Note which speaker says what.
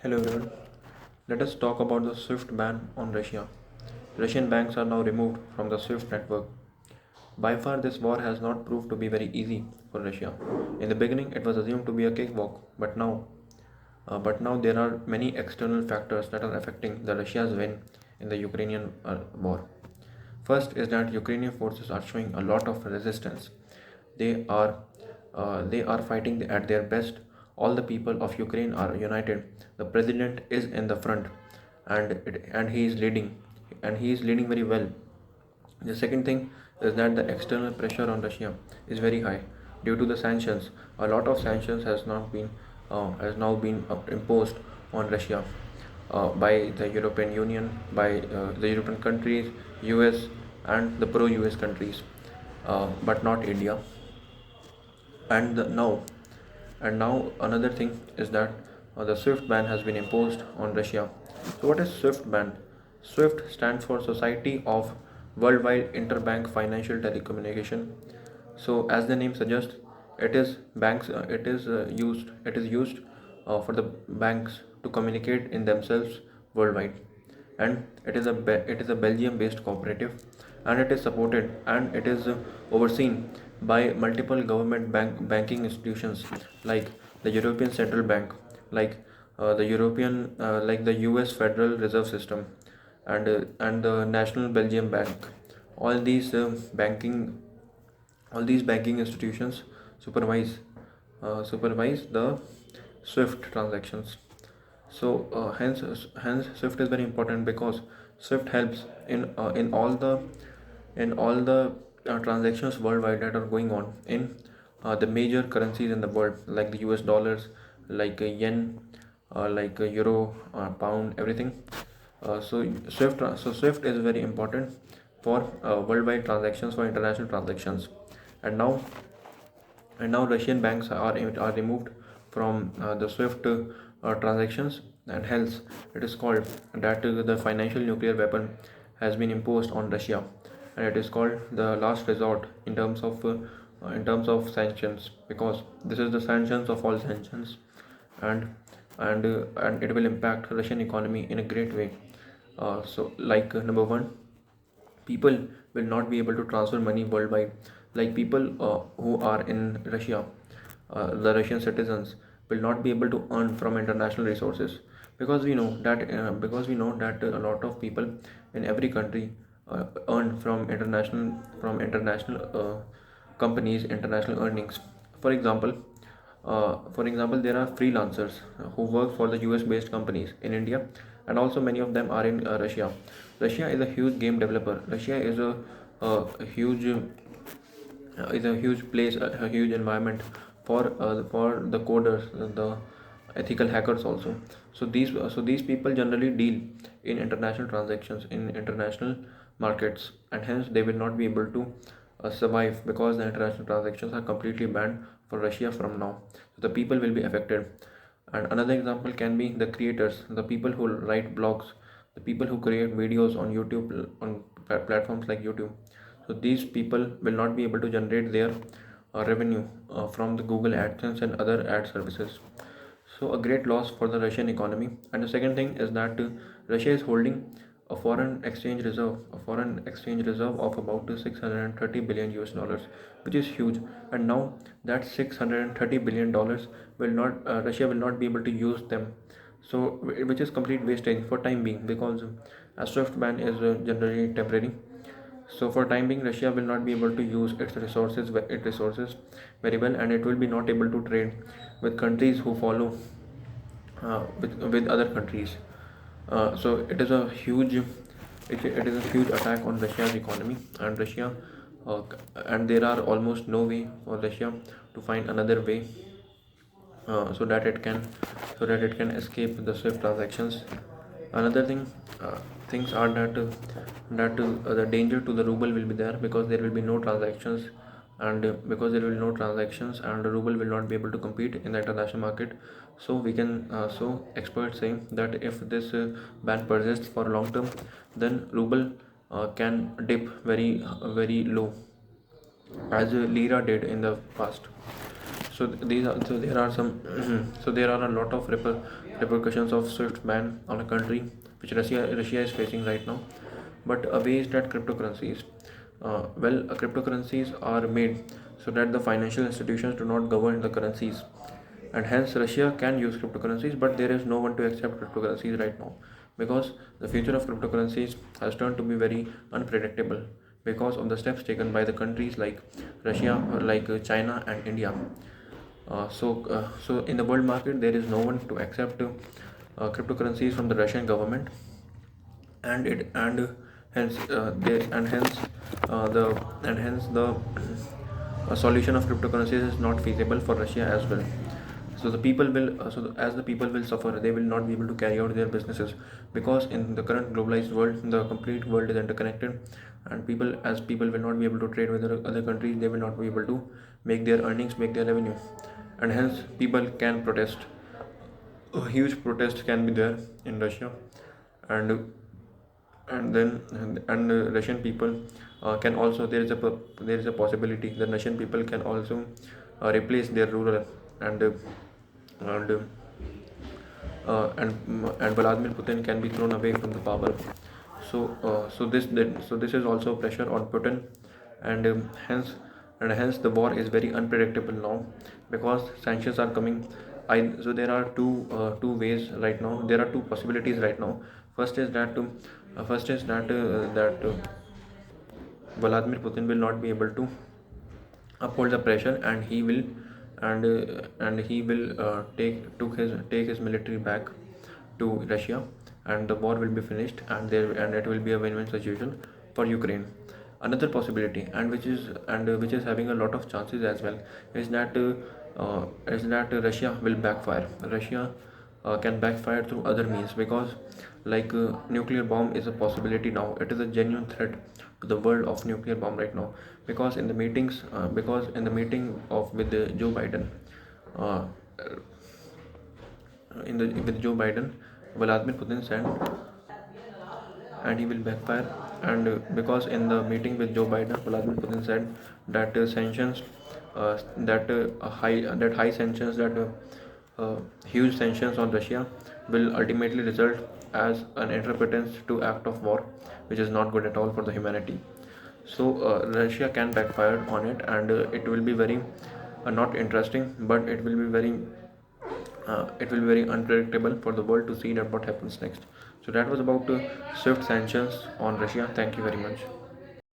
Speaker 1: Hello everyone. Let us talk about the SWIFT ban on Russia. Russian banks are now removed from the SWIFT network. By far, this war has not proved to be very easy for Russia. In the beginning, it was assumed to be a cakewalk, but now there are many external factors that are affecting the Russia's win in the Ukrainian war. First is that Ukrainian forces are showing a lot of resistance. They are they are fighting at their best. All the people of Ukraine are united. The president is in the front, and he is leading, very well. The second thing is that the external pressure on Russia is very high due to the sanctions. A lot of sanctions has now been imposed on Russia by the European Union, by the European countries, US, and the pro-US countries, but not India. And now another thing is that the SWIFT ban has been imposed on Russia. So what is SWIFT ban? SWIFT stands for Society of Worldwide Interbank Financial Telecommunication. So as the name suggests, it is banks. It is used for the banks to communicate in themselves worldwide, and it is a Belgium based cooperative, and it is supported and it is overseen by multiple government banking institutions like the European Central Bank, like the US Federal Reserve System, and the National Belgium Bank. All these banking all these banking institutions supervise supervise the SWIFT transactions. So hence SWIFT is very important because SWIFT helps in all the transactions worldwide that are going on in the major currencies in the world, like the US dollars, like yen, like euro, pound, everything. So SWIFT is very important for worldwide transactions, for international transactions. And now and now Russian banks are removed from the SWIFT transactions, and hence it is called that the financial nuclear weapon has been imposed on Russia, and it is called the last resort in terms of sanctions, because this is the sanctions of all sanctions, and and it will impact Russian economy in a great way. Number one, people will not be able to transfer money worldwide. Like people who are in Russia, the Russian citizens will not be able to earn from international resources, because we know that a lot of people in every country earn from international companies, international earnings. For example, there are freelancers who work for the US based companies in India, and also many of them are in Russia. Russia is a huge game developer. Russia a huge is a huge place, a huge environment for the coders, the ethical hackers also. So these people generally deal in international transactions, in international markets, and hence they will not be able to survive, because the international transactions are completely banned for Russia from now. So the people will be affected. And another example can be the creators, the people who write blogs, the people who create videos on YouTube, on platforms like YouTube. So these people will not be able to generate their revenue from the Google AdSense and other ad services. So a great loss for the Russian economy. And the second thing is that Russia is holding a foreign exchange reserve of about 630 billion US dollars, which is huge. And now that 630 billion dollars will not Russia will not be able to use them. So which is complete wastage for time being, because a SWIFT ban is generally temporary. So for time being, Russia will not be able to use its resources very well, and it will be not able to trade with countries who follow with other countries. So it is a huge attack on Russia's economy, and there are almost no way for Russia to find another way, so that it can escape the SWIFT transactions. Another things are that the danger to the ruble will be there, because there will be no transactions, and because there will be no transactions, and the ruble will not be able to compete in the international market. So experts say that if this ban persists for a long term, then ruble can dip very low, as lira did in the past. So there are some so there are a lot of repercussions of swift ban on a country which Russia is facing right now. But ways that cryptocurrencies, cryptocurrencies are made so that the financial institutions do not govern the currencies, and hence Russia can use cryptocurrencies, but there is no one to accept cryptocurrencies right now, because the future of cryptocurrencies has turned to be very unpredictable because of the steps taken by the countries like Russia, or like China and India. So in the world market, there is no one to accept cryptocurrencies from the Russian government, and it and hence they and hence the and hence the a solution of cryptocurrencies is not feasible for Russia as well. So the people will as the people will suffer, they will not be able to carry out their businesses, because in the current globalized world, the complete world is interconnected, and people will not be able to trade with other countries. They will not be able to make their earnings, make their revenue, and hence people can protest. A huge protest can be there in Russia, and Russian people can also, there is a possibility that Russian people can also replace their ruler, and and and Vladimir Putin can be thrown away from the power. So this is also pressure on Putin, and hence the war is very unpredictable now, because sanctions are coming. So there are two ways right now. There are two possibilities right now. First is that Vladimir Putin will not be able to uphold the pressure, and he will take his military back to Russia, and the war will be finished, and it will be a win-win situation for Ukraine. Another possibility, which is having a lot of chances as well, is that Russia will backfire. Russia can backfire through other means, because nuclear bomb is a possibility now. It is a genuine threat to the world of nuclear bomb right now, because in the meeting of with Joe Biden, uh, with Joe Biden, Vladimir Putin said, and he will backfire. And because in the meeting with Joe Biden, Vladimir Putin said that sanctions, high sanctions, huge sanctions on Russia will ultimately result as an interpretance to act of war, which is not good at all for the humanity. So Russia can backfire on it, and it will be very not interesting, but it will be very unpredictable for the world to see that what happens next. So that was about swift sanctions on Russia. Thank you very much.